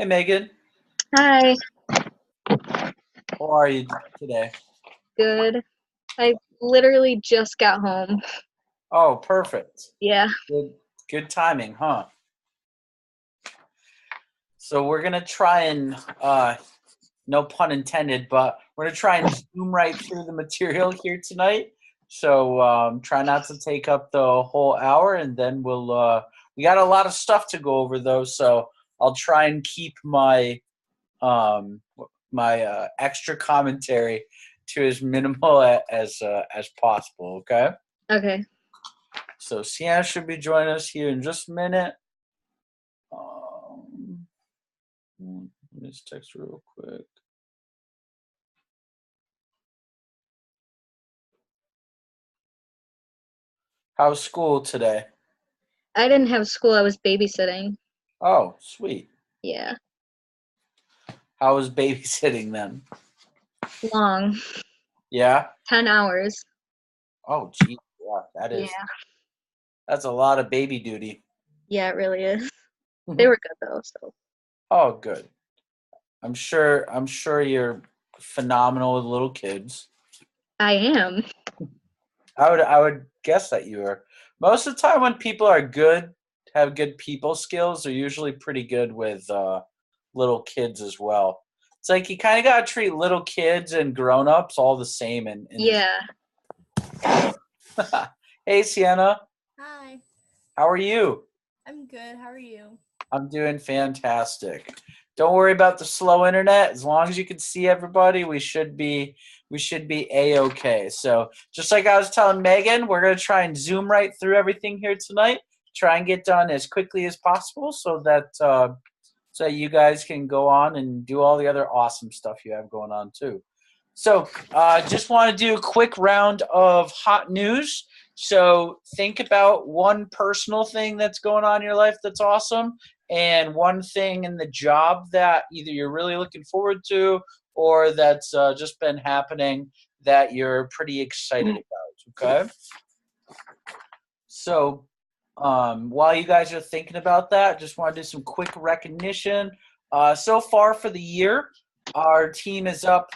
Hey Megan, Hi, how are you today? good. I literally just got home. Oh, perfect. Yeah. Good, good timing, huh? So we're gonna try and, no pun intended, but we're gonna try and zoom right through the material here tonight. So try not to take up the whole hour, and then we got a lot of stuff to go over though. So I'll try and keep um, my extra commentary to as minimal as possible. Okay. Okay. So Sienna should be joining us here in just a minute. Um, let me just text her real quick. How's school today? I didn't have school. I was babysitting. Oh, sweet. Yeah. How was babysitting then? Long. Yeah. 10 hours. Oh, gee, yeah, Yeah. that's a lot of baby duty. Yeah, it really is. They were good though, so. Oh, good. I'm sure you're phenomenal with little kids. I am. I would guess that you are. Most of the time when people are good, have good people skills, they're usually pretty good with little kids as well. It's like you kind of got to treat little kids and grown-ups all the same in this. Yeah. Hey Sienna, Hi, how are you? I'm good. How are you? I'm doing fantastic. Don't worry about the slow internet. As long as you can see everybody, we should be a-okay. So just like I was telling Megan, we're gonna try and zoom right through everything here tonight. Try and get done as quickly as possible so that you guys can go on and do all the other awesome stuff you have going on too. So just want to do a quick round of hot news. So think about one personal thing that's going on in your life that's awesome, and one thing in the job that either you're really looking forward to or that's just been happening that you're pretty excited about. Okay. So while you guys are thinking about that, just want to do some quick recognition. So far for the year, our team is up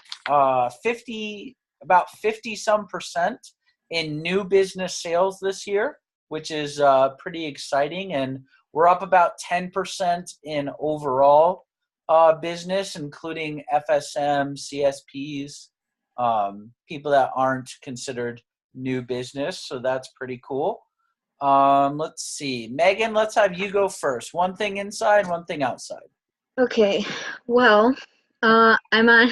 50, about 50 some percent in new business sales this year, which is pretty exciting. And we're up about 10% in overall business, including FSM, CSPs, people that aren't considered new business. So that's pretty cool. Let's see. Megan, let's have you go first. One thing inside, one thing outside. Okay. Well, I'm on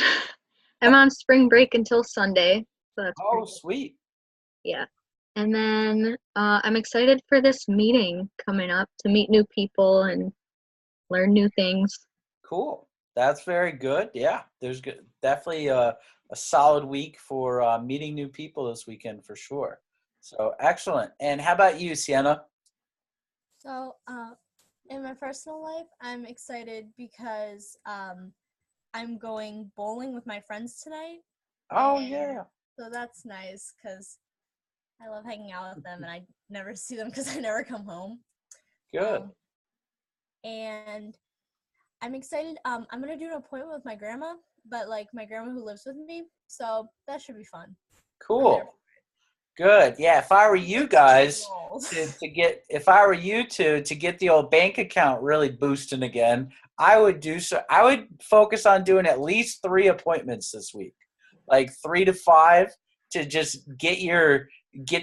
I'm on spring break until Sunday. So that's Oh, pretty good. sweet. Yeah. And then I'm excited for this meeting coming up to meet new people and learn new things. Cool. That's very good. Yeah, definitely a solid week for meeting new people this weekend for sure. So excellent. And how about you, Sienna? So, in my personal life, I'm excited because I'm going bowling with my friends tonight, Oh, and yeah. so that's nice because I love hanging out with them, and I never see them because I never come home. Good. Um, and I'm excited. I'm gonna do an appointment with my grandma, but like my grandma who lives with me, so that should be fun. I'm there. Cool. Good. Yeah, if I were you guys Roll. to get if I were you to get the old bank account really boosting again, I would do so. I would focus on doing at least 3 appointments this week. Like 3 to 5 to just get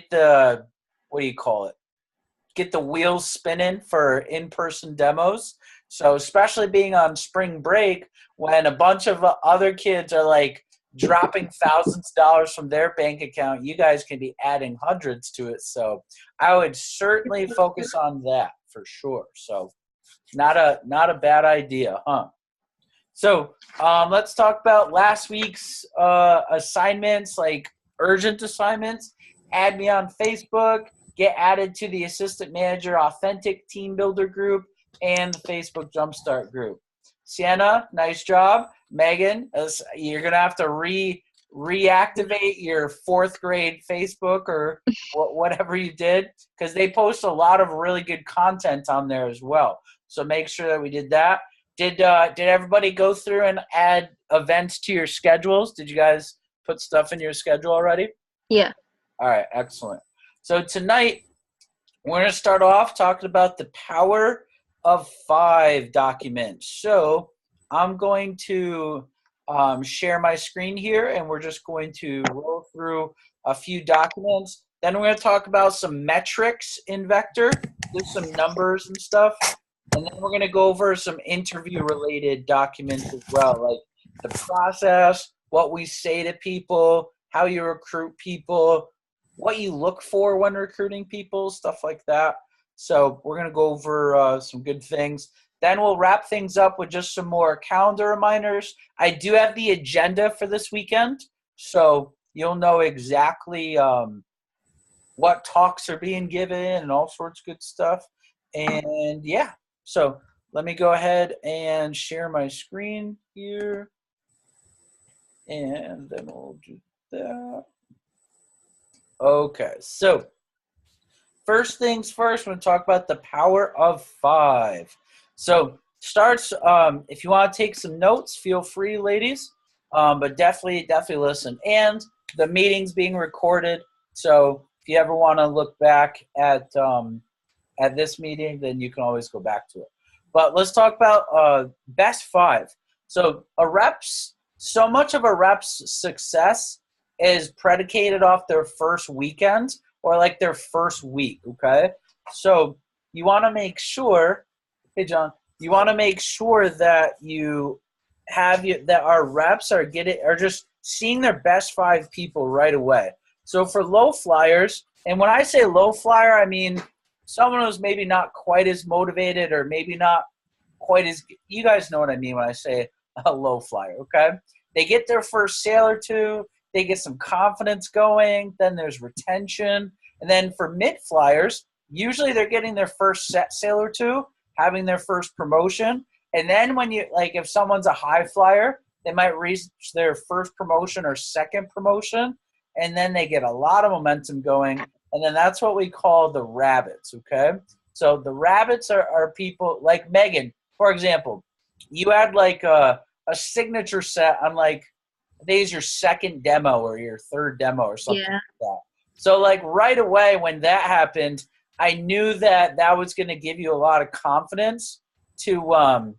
the what do you call it? Get the wheels spinning for in-person demos. So especially being on spring break when a bunch of other kids are like dropping thousands of dollars from their bank account, you guys can be adding hundreds to it. So I would certainly focus on that for sure. So not a bad idea, huh? So let's talk about last week's assignments, like urgent assignments. Add me on Facebook. Get added to the Assistant Manager Authentic Team Builder group and the Facebook Jumpstart group. Sienna, nice job. Megan, you're gonna have to reactivate your fourth grade Facebook or whatever you did because they post a lot of really good content on there as well. So make sure that we did that. Did everybody go through and add events to your schedules? Did you guys put stuff in your schedule already? Yeah. All right, excellent. So tonight we're going to start off talking about the Power of 5 document. So I'm going to share my screen here, and we're just going to roll through a few documents. Then we're going to talk about some metrics in Vector, do some numbers and stuff. And then we're going to go over some interview-related documents as well, like the process, what we say to people, how you recruit people, what you look for when recruiting people, stuff like that. So we're going to go over some good things. Then we'll wrap things up with just some more calendar reminders. I do have the agenda for this weekend, so you'll know exactly what talks are being given and all sorts of good stuff. And yeah, so let me go ahead and share my screen here. And then we'll do that. Okay, so first things first, we're going to talk about the Power of 5. So starts, if you want to take some notes, feel free, ladies, but definitely listen. And the meeting's being recorded, so if you ever want to look back at this meeting, then you can always go back to it. But let's talk about best 5. So so much of a rep's success is predicated off their first weekend or like their first week, okay? So you want to make sure, hey John, you want to make sure that that our reps are just seeing their best 5 people right away. So for low flyers, and when I say low flyer, I mean someone who's maybe not quite as motivated or maybe not quite as, you guys know what I mean when I say a low flyer, okay? They get their first sale or two, they get some confidence going, then there's retention. And then for mid flyers, usually they're getting their first set sale or two, having their first promotion. And then when if someone's a high flyer, they might reach their first promotion or second promotion, and then they get a lot of momentum going. And then that's what we call the rabbits, okay? So the rabbits are people like Megan, for example. You had like a signature set on like, I think it's your second demo or your third demo or something like that. So like right away when that happened, I knew that was going to give you a lot of confidence to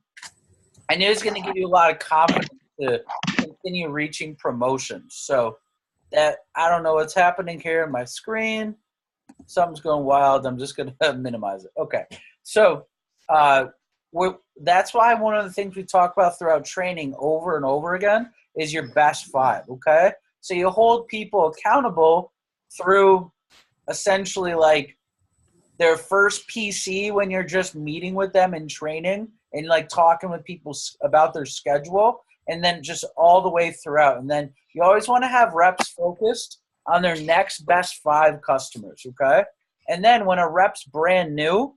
continue reaching promotions. So that, I don't know what's happening here on my screen. Something's going wild. I'm just going to minimize it. Okay. So that's why one of the things we talk about throughout training over and over again is your best 5, okay? So you hold people accountable through essentially like their first PC when you're just meeting with them in training and like talking with people about their schedule, and then just all the way throughout. And then you always want to have reps focused on their next best 5 customers, okay? And then when a rep's brand new,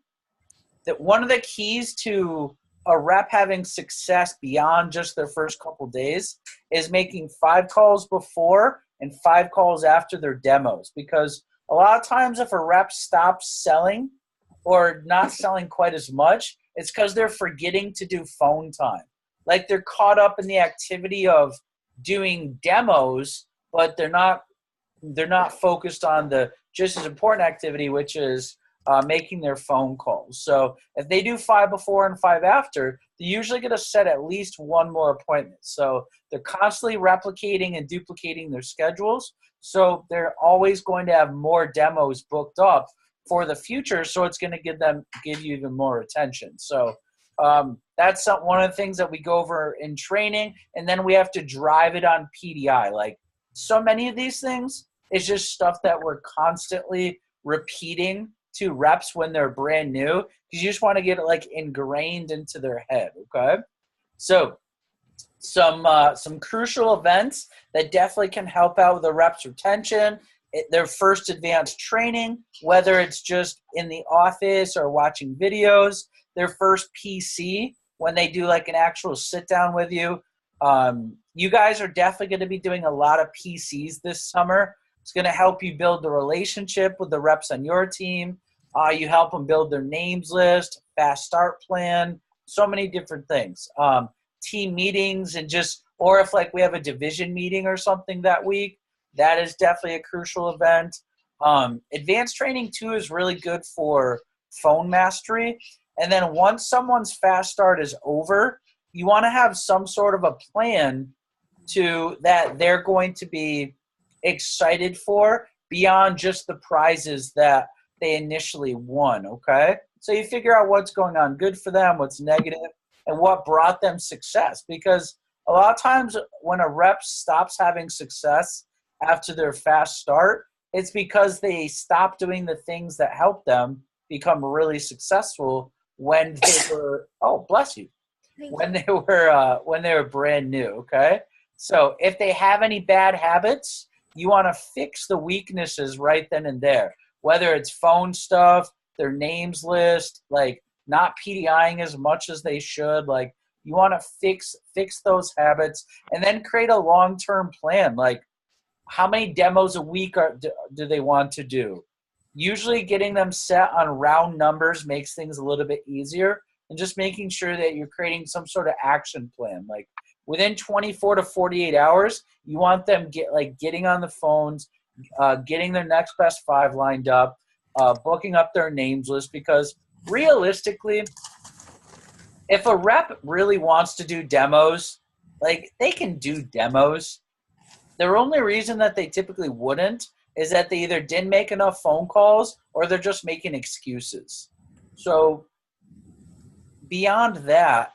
that one of the keys to a rep having success beyond just their first couple days is making 5 calls before and 5 calls after their demos. Because a lot of times if a rep stops selling or not selling quite as much, it's because they're forgetting to do phone time. Like they're caught up in the activity of doing demos, but they're not focused on the just as important activity, which is making their phone calls. So if they do 5 before and 5 after, they usually get to set at least 1 more appointment. So they're constantly replicating and duplicating their schedules. So they're always going to have more demos booked up for the future. So it's going to give you even more attention. So that's one of the things that we go over in training. And then we have to drive it on PDI. Like so many of these things is just stuff that we're constantly repeating to reps when they're brand new, because you just want to get it like ingrained into their head. Okay, so some crucial events that definitely can help out with the reps retention. Their first advanced training, whether it's just in the office or watching videos. Their first PC when they do like an actual sit down with you. You guys are definitely going to be doing a lot of PCs this summer. It's going to help you build the relationship with the reps on your team. You help them build their names list, fast start plan, so many different things. Team meetings and just, or if like we have a division meeting or something that week, that is definitely a crucial event. Advanced training too is really good for phone mastery. And then once someone's fast start is over, you want to have some sort of a plan to that they're going to be excited for beyond just the prizes that they initially won, okay? So you figure out what's going on good for them, what's negative, and what brought them success. Because a lot of times when a rep stops having success after their fast start, it's because they stopped doing the things that helped them become really successful when they were, oh, bless you, when they were brand new, okay? So if they have any bad habits, you want to fix the weaknesses right then and there, whether it's phone stuff, their names list, like not PDIing as much as they should. Like you want to fix those habits and then create a long-term plan. Like how many demos a week do they want to do? Usually getting them set on round numbers makes things a little bit easier, and just making sure that you're creating some sort of action plan. Like within 24 to 48 hours, you want them getting on the phones, getting their next best 5 lined up, booking up their names list, because realistically, if a rep really wants to do demos, like they can do demos. The only reason that they typically wouldn't is that they either didn't make enough phone calls or they're just making excuses. So beyond that,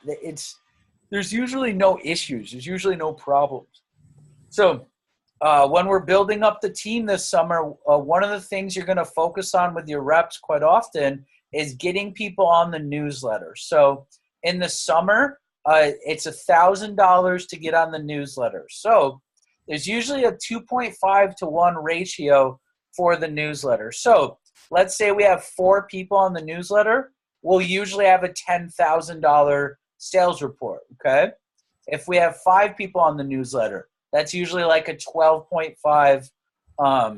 there's usually no issues. There's usually no problems. So when we're building up the team this summer, one of the things you're going to focus on with your reps quite often is getting people on the newsletter. So in the summer, it's $1,000 to get on the newsletter. So there's usually a 2.5 to 1 ratio for the newsletter. So let's say we have 4 people on the newsletter. We'll usually have a $10,000 sales report, okay? If we have 5 people on the newsletter, that's usually like a 12.5, a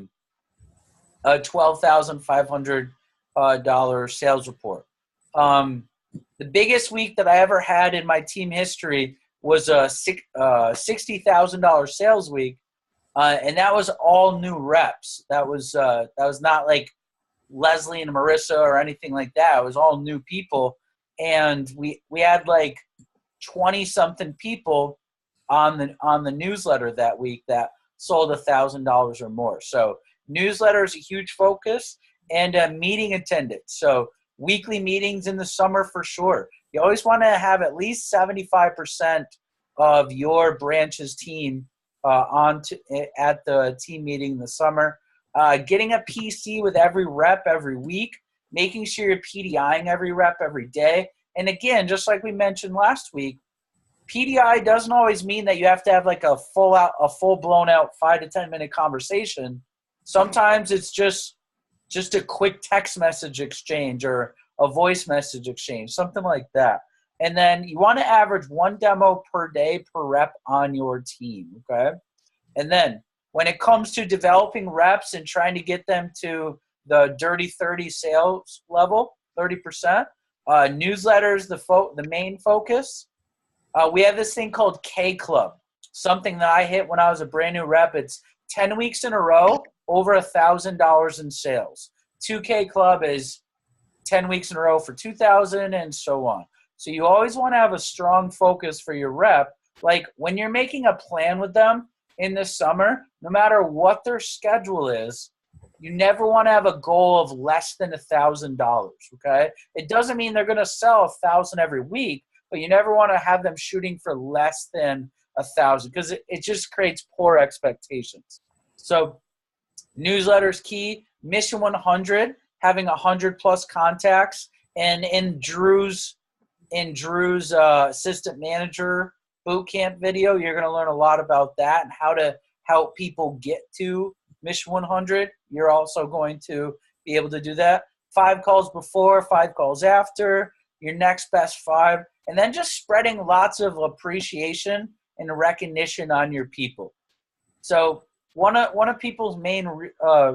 $12,500 sales report. The biggest week that I ever had in my team history was a $60,000 sales week, and that was all new reps. That was not like Leslie and Marissa or anything like that. It was all new people, and we had like 20-something people on the newsletter that week that sold $1,000 or more. So newsletter is a huge focus, and meeting attendance. So weekly meetings in the summer for sure. You always want to have at least 75% of your branch's team at the team meeting in the summer. Getting a PC with every rep every week, making sure you're PDIing every rep every day. And again, just like we mentioned last week, PDI doesn't always mean that you have to have like a full blown out 5 to 10 minute conversation. Sometimes it's just a quick text message exchange or a voice message exchange, something like that. And then you want to average 1 demo per day per rep on your team, okay? And then when it comes to developing reps and trying to get them to the dirty 30 sales level, 30%, newsletters, the main focus. We have this thing called K Club, something that I hit when I was a brand new rep. It's 10 weeks in a row, over $1,000 in sales. 2K Club is 10 weeks in a row for $2,000 and so on. So you always want to have a strong focus for your rep. Like when you're making a plan with them in the summer, no matter what their schedule is, you never want to have a goal of less than $1,000, okay? It doesn't mean they're going to sell 1,000 every week, but you never want to have them shooting for less than 1,000 because it just creates poor expectations. So newsletters key, Mission 100, having 100 plus contacts, and in Drew's assistant manager bootcamp video, you're going to learn a lot about that and how to help people get to Mission 100. You're also going to be able to do that. 5 calls before, 5 calls after, your next best 5, and then just spreading lots of appreciation and recognition on your people. So one of people's main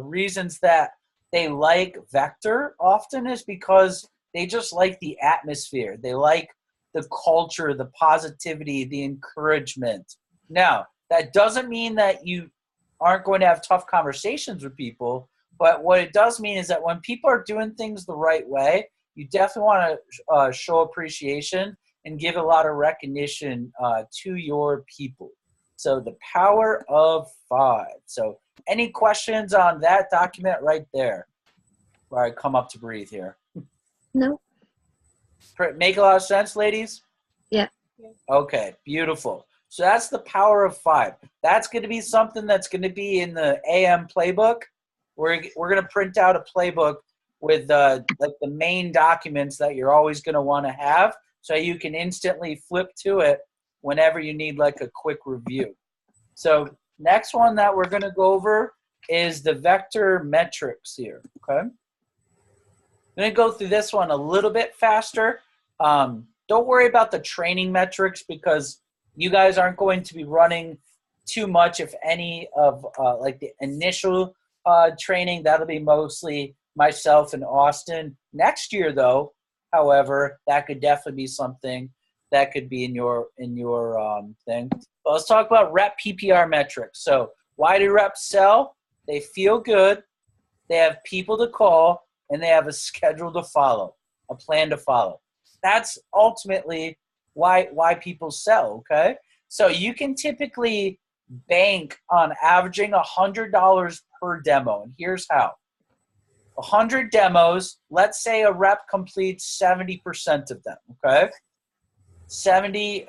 reasons that they like Vector often is because they just like the atmosphere. They like the culture, the positivity, the encouragement. Now, that doesn't mean that you aren't going to have tough conversations with people, but what it does mean is that when people are doing things the right way, you definitely want to show appreciation and give a lot of recognition to your people. So the power of 5. So any questions on that document right there? Where I come up to breathe here. No. Make a lot of sense, ladies? Yeah. Okay, beautiful. So that's the power of 5. That's going to be something that's going to be in the AM playbook. We're going to print out a playbook with like the main documents that you're always going to want to have, so you can instantly flip to it whenever you need like a quick review. So next one that we're going to go over is the vector metrics here. Okay. I'm going to go through this one a little bit faster. Don't worry about the training metrics because you guys aren't going to be running too much, if any, of like the initial training. That'll be mostly myself and Austin. Next year, though, however, that could definitely be something that could be in your thing. But let's talk about rep PPR metrics. So why do reps sell? They feel good, they have people to call, and they have a schedule to follow, a plan to follow. That's ultimately why people sell, okay? So you can typically bank on averaging $100 per demo, and here's how. 100 demos, let's say a rep completes 70% of them, okay? 70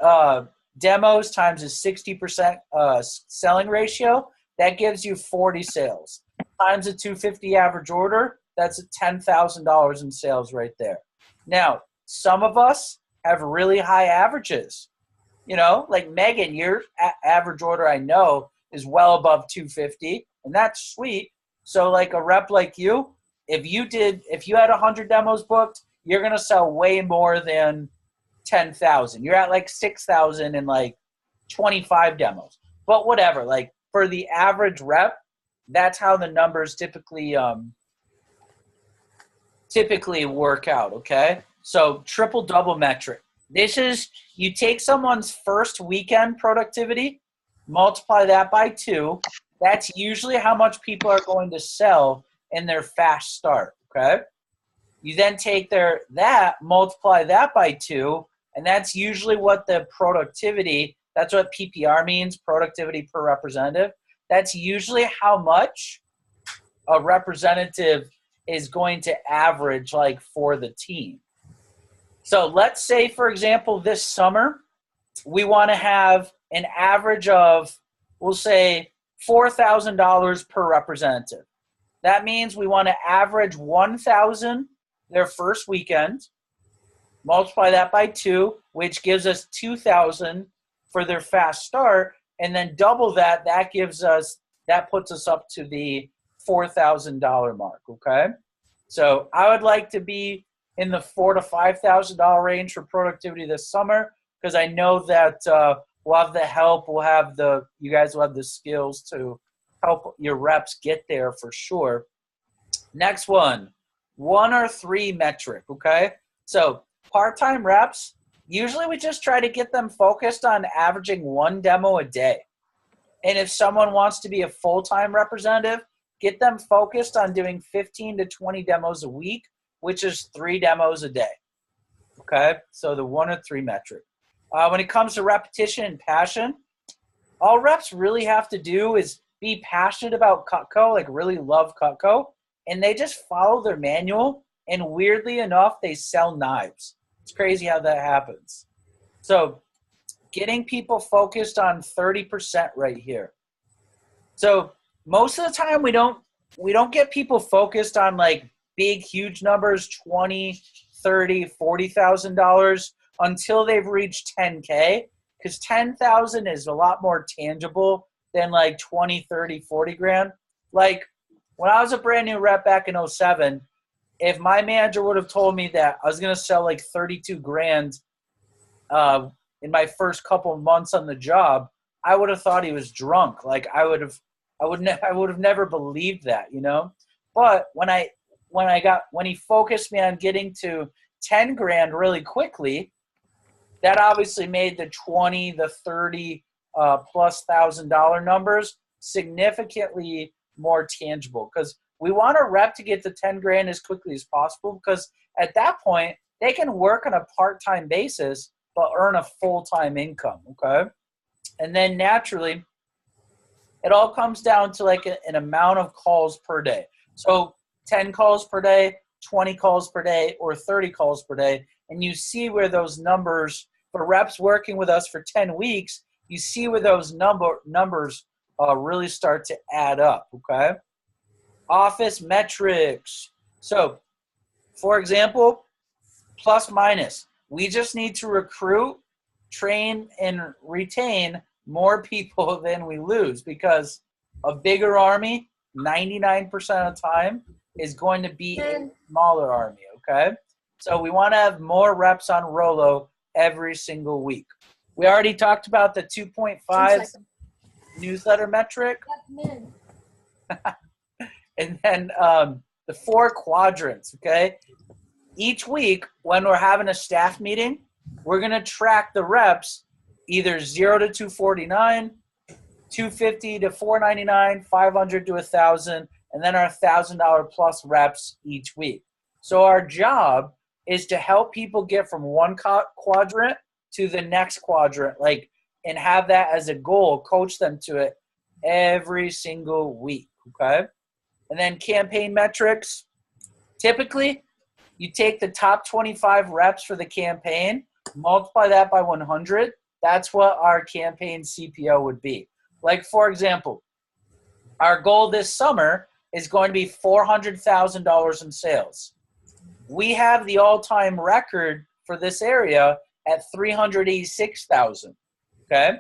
demos times a 60% selling ratio, that gives you 40 sales. Times a 250 average order, that's $10,000 in sales right there. Now, some of us have really high averages. You know, like Megan, your average order I know is well above 250, and that's sweet. So like a rep like you, if you had 100 demos booked, you're going to sell way more than 10,000. You're at like 6,000 in like 25 demos. But whatever, like for the average rep, that's how the numbers typically work out, okay? So triple double metric. This is, you take someone's first weekend productivity, multiply that by 2. That's usually how much people are going to sell in their fast start, okay? You then take multiply that by 2, and that's usually what the productivity, that's what PPR means, productivity per representative. That's usually how much a representative is going to average like for the team. So let's say, for example, this summer, we want to have an average of, we'll say, $4,000 per representative. That means we want to average 1,000 their first weekend, multiply that by 2, which gives us 2,000 for their fast start, and then double that, that puts us up to the $4,000 mark, okay? So I would like to be in the $4,000 to $5,000 range for productivity this summer, because I know that we'll have the help, you guys will have the skills to help your reps get there for sure. Next one or 3 metric, okay? So part-time reps, usually we just try to get them focused on averaging 1 demo a day. And if someone wants to be a full-time representative, get them focused on doing 15 to 20 demos a week, which is 3 demos a day, okay? So the 1 or 3 metric. When it comes to repetition and passion, all reps really have to do is be passionate about Cutco, like really love Cutco, and they just follow their manual, and weirdly enough, they sell knives. It's crazy how that happens. So getting people focused on 30% right here. So most of the time we don't get people focused on like big, huge numbers, $20,000, $30,000, $40,000 until they've reached 10K, because 10,000 is a lot more tangible than like 20, 30, 40 grand. Like when I was a brand new rep back in 2007, if my manager would have told me that I was going to sell like 32 grand in my first couple of months on the job, I would have thought he was drunk. Like I would have never believed that, you know? But when he focused me on getting to 10 grand really quickly, that obviously made the 20, the 30 plus $1,000 numbers significantly more tangible, because we want a rep to get to 10 grand as quickly as possible, because at that point they can work on a part-time basis but earn a full-time income. Okay. And then naturally it all comes down to like an amount of calls per day. So 10 calls per day, 20 calls per day, or 30 calls per day. And you see where those numbers for reps working with us for 10 weeks, you see where those numbers really start to add up. Okay. Office metrics. So for example, plus minus, we just need to recruit, train, and retain more people than we lose, because a bigger army 99% of the time is going to be a smaller army. Okay, so we want to have more reps on Rolo every single week. We already talked about the 2.5 newsletter metric, and then the 4 quadrants. Okay, each week when we're having a staff meeting, we're going to track the reps either 0 to 249, 250 to 499, 500 to 1,000, and then our $1,000 plus reps each week. So our job is to help people get from one quadrant to the next quadrant, like, and have that as a goal, coach them to it every single week. Okay. And then campaign metrics. Typically, you take the top 25 reps for the campaign, multiply that by 100. That's what our campaign CPO would be. Like, for example, our goal this summer is going to be $400,000 in sales. We have the all-time record for this area at $386,000. Okay?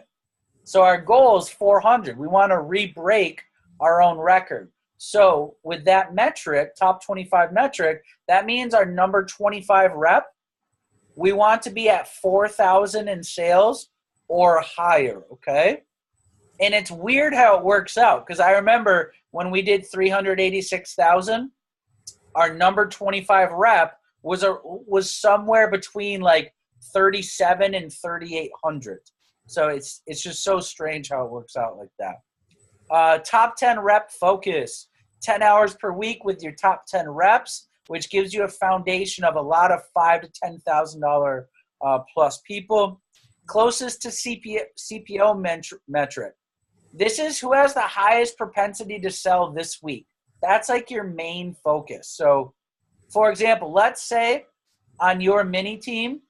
So our goal is 400. We want to re-break our own record. So with that metric, top 25 metric, that means our number 25 rep, we want to be at 4,000 in sales or higher. Okay? And it's weird how it works out, because I remember when we did 386,000, our number 25 rep was somewhere between like 37 and 3,800. So it's just so strange how it works out like that. Top 10 rep focus, 10 hours per week with your top 10 reps, which gives you a foundation of a lot of $5,000 to $10,000 plus people. Closest to CPO metric. This is who has the highest propensity to sell this week. That's like your main focus. So, for example, let's say on your mini team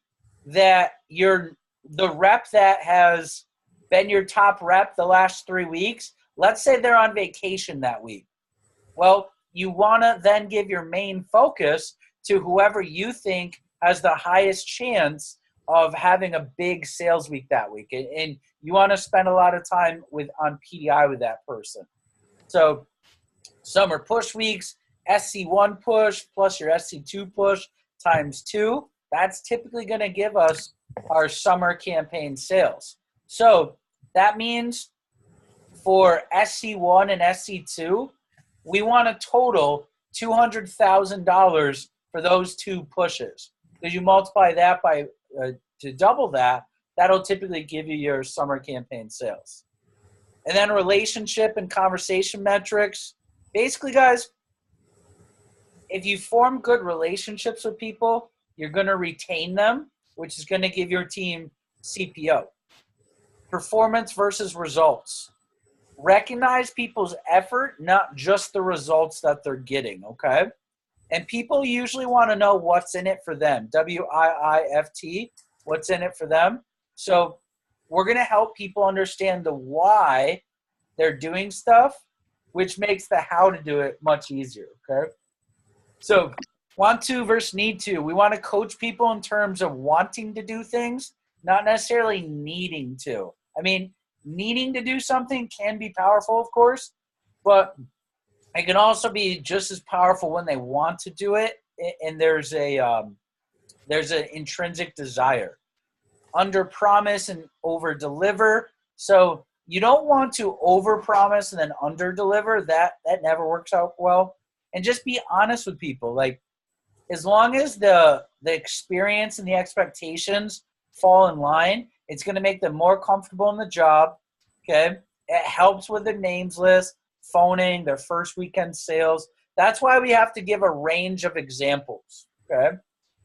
that you're the rep that has been your top rep the last 3 weeks, let's say they're on vacation that week. Well, you want to then give your main focus to whoever you think has the highest chance of having a big sales week that week. And you want to spend a lot of time on PDI with that person. So summer push weeks, SC1 push plus your SC2 push times 2. That's typically going to give us our summer campaign sales. So that means for SC1 and SC2, we want to total $200,000 for those 2 pushes. Because you multiply that by to double that, that'll typically give you your summer campaign sales. And then relationship and conversation metrics. Basically, guys, if you form good relationships with people, you're going to retain them, which is going to give your team CPO. Performance versus results. Recognize people's effort, not just the results that they're getting, okay? And people usually want to know what's in it for them. WIIFT, what's in it for them. So we're going to help people understand the why they're doing stuff, which makes the how to do it much easier, okay? So want to versus need to. We want to coach people in terms of wanting to do things, not necessarily needing to. I mean, needing to do something can be powerful, of course, but it can also be just as powerful when they want to do it, and there's an intrinsic desire. Under promise and over deliver. So you don't want to over promise and then under deliver. That never works out well. And just be honest with people. Like, as long as the experience and the expectations fall in line. It's going to make them more comfortable in the job. Okay. It helps with their names list, phoning, their first weekend sales. That's why we have to give a range of examples. Okay.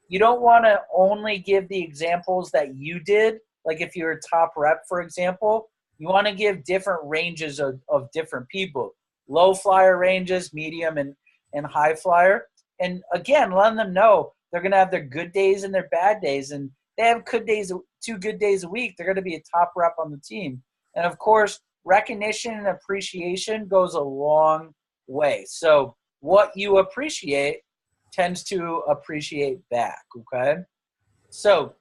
You don't want to only give the examples that you did. Like if you're a top rep, for example, you want to give different ranges of different people. Low flyer ranges, medium, and high flyer. And again, letting them know they're going to have their good days and their bad days. And they have good days, 2 good days a week. They're going to be a top rep on the team. And of course, recognition and appreciation goes a long way. So what you appreciate tends to appreciate back, okay? So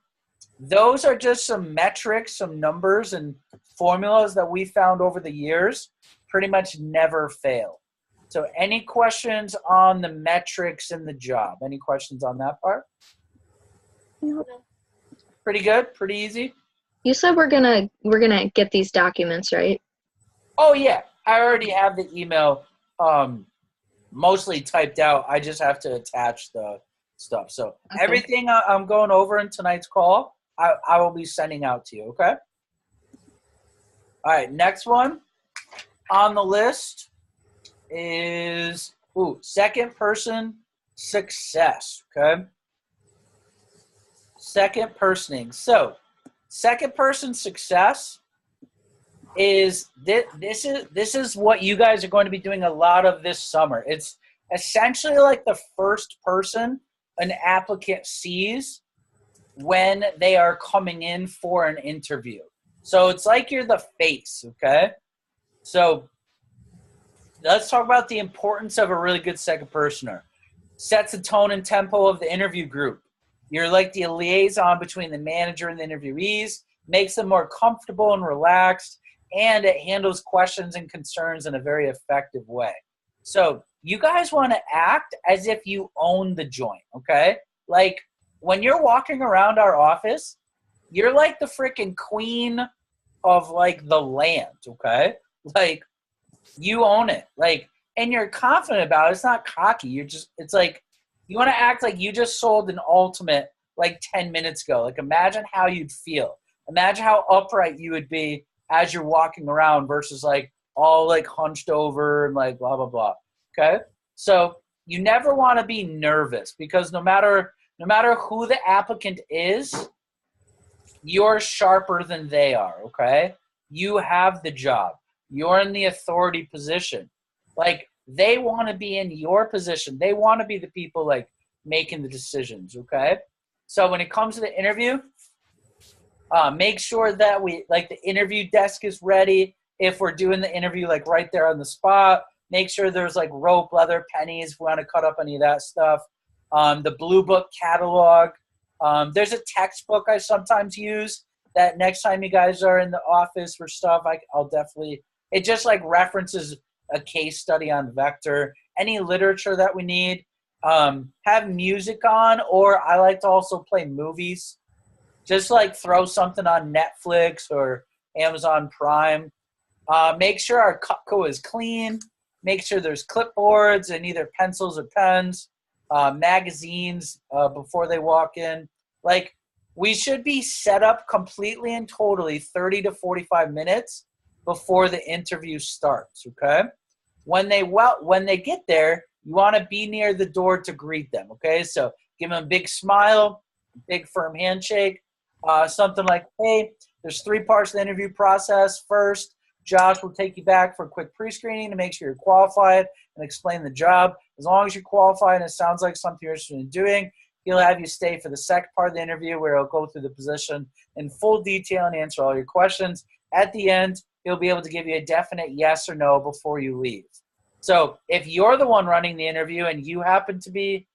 those are just some metrics, some numbers and formulas that we found over the years pretty much never fail. So any questions on the metrics in the job? Any questions on that part? Pretty good, pretty easy. You said we're gonna get these documents, right? Oh yeah, I already have the email mostly typed out. I just have to attach the stuff. So Okay. everything I'm going over in tonight's call, I will be sending out to you, okay? All right, next one on the list is second person success, okay? Second personing. So second person success is this is what you guys are going to be doing a lot of this summer. It's essentially like the first person an applicant sees when they are coming in for an interview. So it's like you're the face, okay? So let's talk about the importance of a really good second personer. Sets the tone and tempo of the interview group. You're like the liaison between the manager and the interviewees, makes them more comfortable and relaxed, and it handles questions and concerns in a very effective way. So you guys want to act as if you own the joint, okay? Like when you're walking around our office, you're like the freaking queen of like the land, okay? Like you own it. Like, and you're confident about it. It's not cocky. It's like, you want to act like you just sold an ultimate like 10 minutes ago. Like imagine how you'd feel. Imagine how upright you would be as you're walking around versus like all like hunched over and like blah, blah, blah. Okay. So you never want to be nervous because no matter who the applicant is, you're sharper than they are. Okay. You have the job. You're in the authority position. Like they want to be in your position. They want to be the people like making the decisions. Okay. So when it comes to the interview, make sure that the interview desk is ready. If we're doing the interview like right there on the spot, make sure there's like rope, leather, pennies if we want to cut up any of that stuff. The Blue Book catalog. There's a textbook I sometimes use that next time you guys are in the office for stuff, I'll definitely, it just like references a case study on Vector, any literature that we need. Have music on, or I like to also play movies. Just like throw something on Netflix or Amazon Prime. Make sure our Cutco is clean. Make sure there's clipboards and either pencils or pens, magazines before they walk in. Like we should be set up completely and totally 30 to 45 minutes before the interview starts, okay? When they get there, you want to be near the door to greet them, okay? So give them a big smile, big firm handshake. Something like, hey, there's 3 parts of the interview process. First, Josh will take you back for a quick pre-screening to make sure you're qualified and explain the job. As long as you're qualified and it sounds like something you're interested in doing, he'll have you stay for the second part of the interview where he'll go through the position in full detail and answer all your questions. At the end, he'll be able to give you a definite yes or no before you leave. So if you're the one running the interview and you happen to be,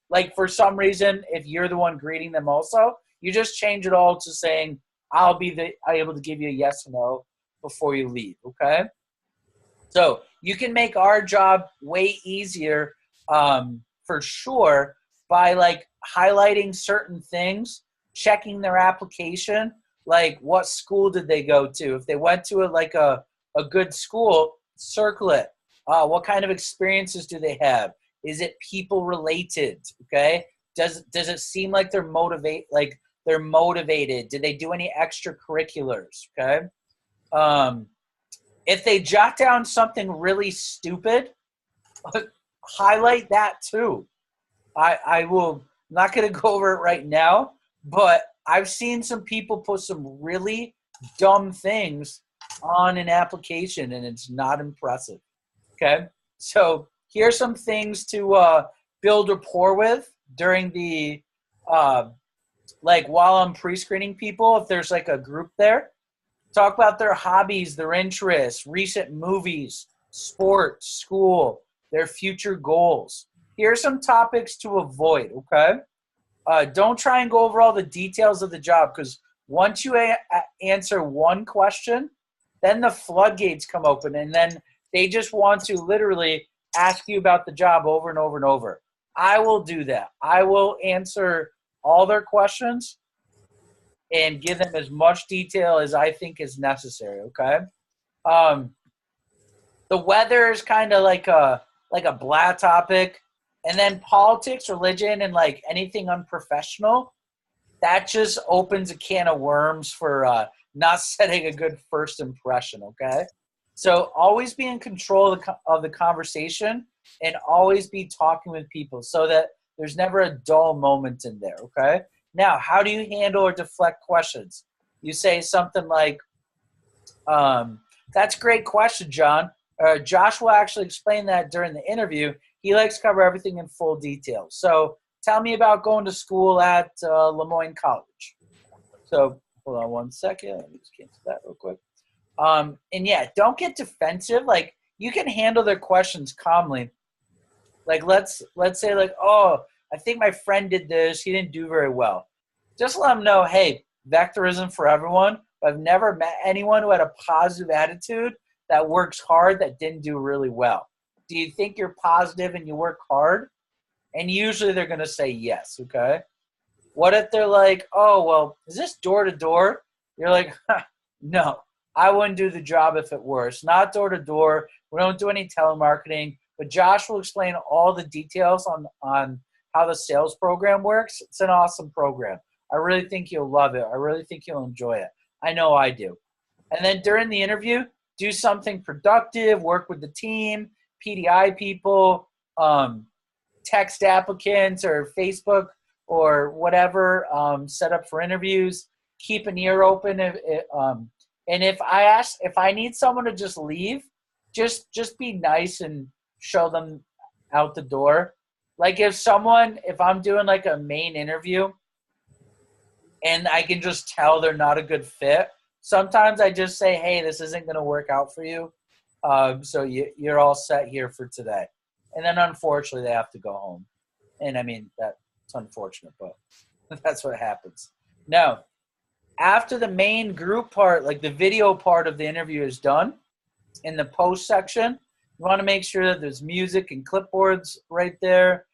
like for some reason, if you're the one greeting them also, you just change it all to saying, I'll be able to give you a yes or no before you leave, okay? So you can make our job way easier for sure by like highlighting certain things, checking their application, like what school did they go to? If they went to a good school, circle it. What kind of experiences do they have? Is it people related, okay? Does it seem like they're they're motivated. Did they do any extracurriculars? Okay. If they jot down something really stupid, highlight that too. I will I'm not going to go over it right now, but I've seen some people put some really dumb things on an application, and it's not impressive. Okay, so here's some things to build rapport with during the like while I'm pre-screening people. If there's like a group there, talk about their hobbies, their interests, recent movies, sports, school, their future goals. Here are some topics to avoid, okay? Don't try and go over all the details of the job, because once you answer one question, then the floodgates come open, and then they just want to literally ask you about the job over and over and over. I will do that. I will answer all their questions and give them as much detail as I think is necessary, okay? The weather is kind of like a blah topic. And then politics, religion, and like anything unprofessional, that just opens a can of worms for not setting a good first impression, okay? So always be in control of the conversation, and always be talking with people so that there's never a dull moment in there, okay? Now, how do you handle or deflect questions? You say something like, that's a great question, John. Josh will actually explain that during the interview. He likes to cover everything in full detail. So tell me about going to school at Lemoyne College. So hold on one second. Let me just cancel that real quick. And yeah, don't get defensive. Like, you can handle their questions calmly. Like, let's say like, oh, I think my friend did this. He didn't do very well. Just let them know, hey, Vector isn't for everyone. I've never met anyone who had a positive attitude that works hard that didn't do really well. Do you think you're positive and you work hard? And usually they're going to say yes, okay? What if they're like, oh, well, is this door-to-door? You're like, no, I wouldn't do the job if it were. It's not door-to-door. We don't do any telemarketing. But Josh will explain all the details on how the sales program works. It's an awesome program. I really think you'll love it. I really think you'll enjoy it. I know I do. And then during the interview, do something productive, work with the team, PDI people, text applicants or Facebook or whatever, set up for interviews. Keep an ear open. And if I need someone to just leave, just be nice and show them out the door. Like if I'm doing like a main interview and I can just tell they're not a good fit, sometimes I just say, hey, this isn't going to work out for you. So you're all set here for today. And then unfortunately they have to go home. And I mean, that's unfortunate, but that's what happens. Now, after the main group part, like the video part of the interview is done, in the post section, you want to make sure that there's music and clipboards right there.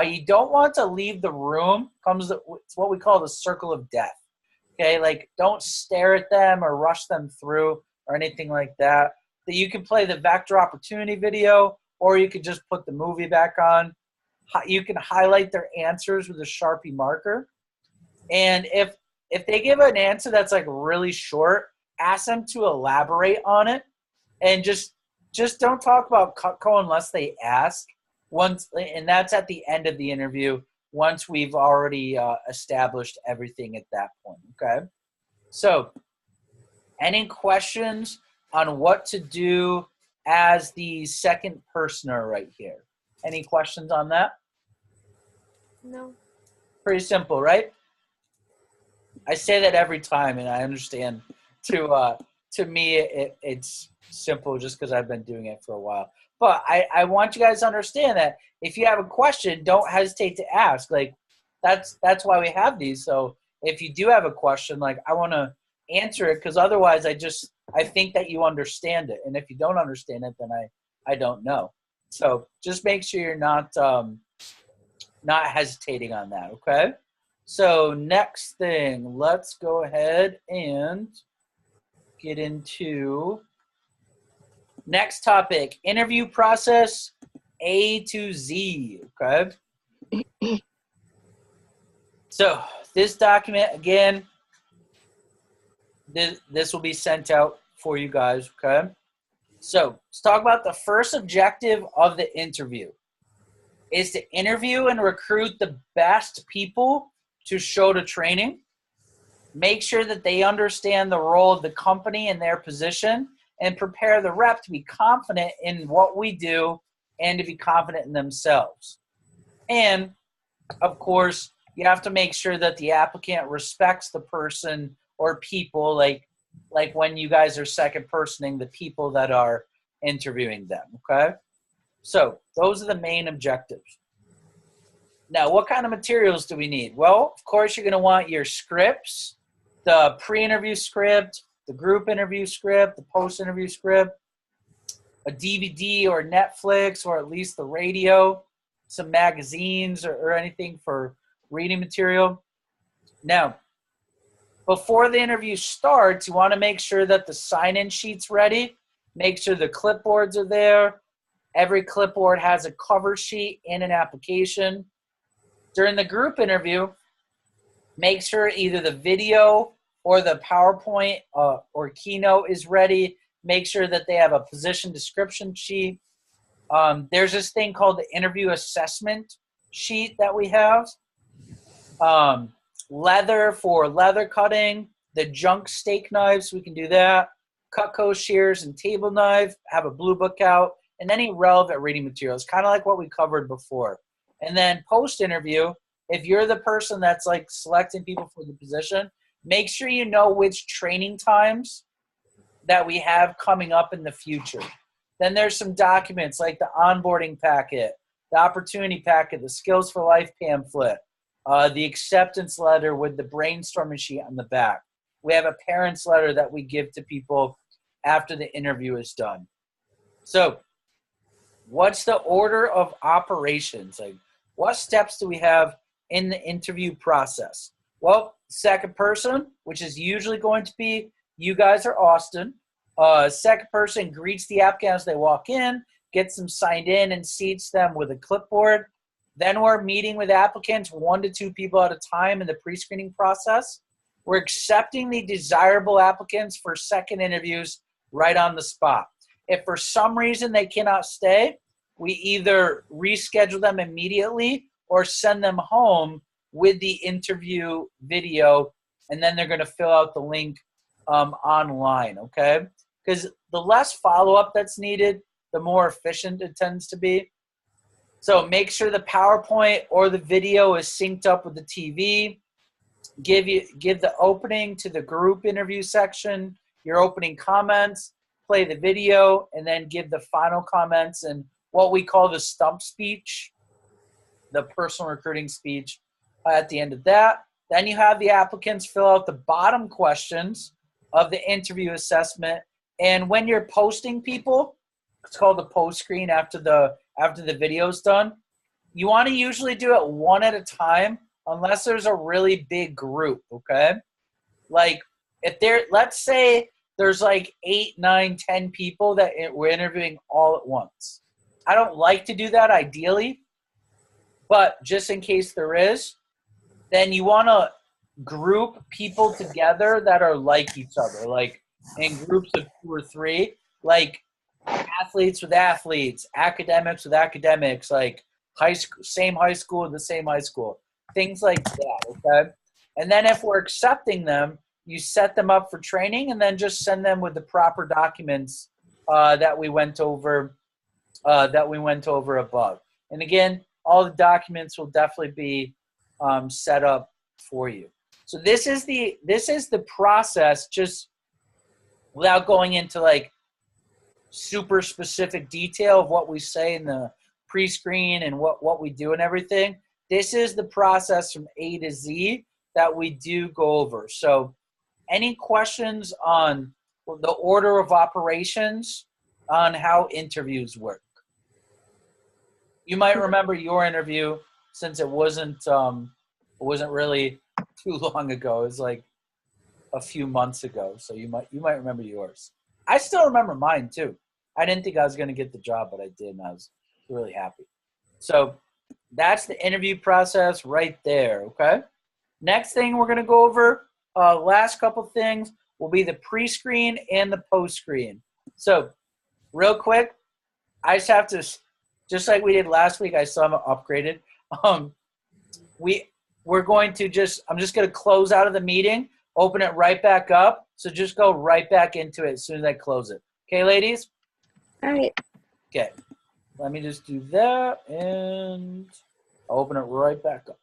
You don't want to leave the room. It's what we call the circle of death. Okay, like don't stare at them or rush them through or anything like that. That you can play the Vector Opportunity video, or you could just put the movie back on. You can highlight their answers with a Sharpie marker. And if they give an answer that's like really short, ask them to elaborate on it, and just don't talk about Cutco unless they ask. And that's at the end of the interview, once we've already established everything at that point, okay? So any questions on what to do as the second personer right here? Any questions on that? No. Pretty simple, right? I say that every time, and I understand. To me, it's simple just because I've been doing it for a while. But I want you guys to understand that if you have a question, don't hesitate to ask. Like that's why we have these. So if you do have a question, like I want to answer it, because otherwise I think that you understand it, and if you don't understand it, then I don't know. So just make sure you're not hesitating on that. Okay. So next thing, let's go ahead and get into next topic, interview process A to Z, okay? So this document, again, this will be sent out for you guys, okay? So let's talk about the first objective of the interview is to interview and recruit the best people to show to training. Make sure that they understand the role of the company and their position, and prepare the rep to be confident in what we do and to be confident in themselves. And, of course, you have to make sure that the applicant respects the person or people, like when you guys are second personing the people that are interviewing them, okay? So those are the main objectives. Now, what kind of materials do we need? Well, of course, you're going to want your scripts, the pre-interview script, the group interview script, the post-interview script, a DVD or Netflix, or at least the radio, some magazines or anything for reading material. Now, before the interview starts, you want to make sure that the sign-in sheet's ready. Make sure the clipboards are there. Every clipboard has a cover sheet and an application. During the group interview, make sure either the video or the PowerPoint or Keynote is ready. Make sure that they have a position description sheet. There's this thing called the interview assessment sheet that we have. Leather for leather cutting, the junk steak knives, we can do that. Cutco shears and table knife, have a blue book out, and any relevant reading materials, kind of like what we covered before. And then post-interview, if you're the person that's like selecting people for the position, make sure you know which training times that we have coming up in the future. Then there's some documents like the onboarding packet, the opportunity packet, the skills for life pamphlet, the acceptance letter with the brainstorming sheet on the back. We have a parent's letter that we give to people after the interview is done. So what's the order of operations? Like, what steps do we have in the interview process? Well, second person, which is usually going to be you guys or Austin. Second person greets the applicant as they walk in, gets them signed in, and seats them with a clipboard. Then we're meeting with applicants 1 to 2 people at a time in the pre-screening process. We're accepting the desirable applicants for second interviews right on the spot. If for some reason they cannot stay, we either reschedule them immediately or send them home with the interview video, and then they're going to fill out the link online, okay? Because the less follow-up that's needed, the more efficient it tends to be. So make sure the PowerPoint or the video is synced up with the TV. Give the opening to the group interview section, your opening comments, play the video, and then give the final comments and what we call the stump speech, the personal recruiting speech at the end of that. Then you have the applicants fill out the bottom questions of the interview assessment. And when you're posting people, it's called the post screen after the video's done. You want to usually do it one at a time unless there's a really big group, okay? Like if let's say there's like 8, 9, 10 people that we're interviewing all at once. I don't like to do that ideally, but just in case there is, then you want to group people together that are like each other, like in groups of 2 or 3, like athletes with athletes, academics with academics, like same high school with the same high school, things like that, okay? And then if we're accepting them, you set them up for training and then just send them with the proper documents that we went over above. And again, all the documents will definitely be set up for you. So this is the process, just without going into like super specific detail of what we say in the pre-screen and what we do and everything. This is the process from A to Z that we do go over. So any questions on the order of operations on how interviews work? You might remember your interview since it wasn't really too long ago. It was like a few months ago. So you might remember yours. I still remember mine too. I didn't think I was going to get the job, but I did, and I was really happy. So that's the interview process right there, okay? Next thing we're going to go over, last couple things, will be the pre-screen and the post-screen. So real quick, I just have to, just like we did last week, I saw them upgraded. We're going to I'm just going to close out of the meeting, open it right back up. So just go right back into it as soon as I close it. Okay, ladies? All right. Okay. Let me just do that, and I'll open it right back up.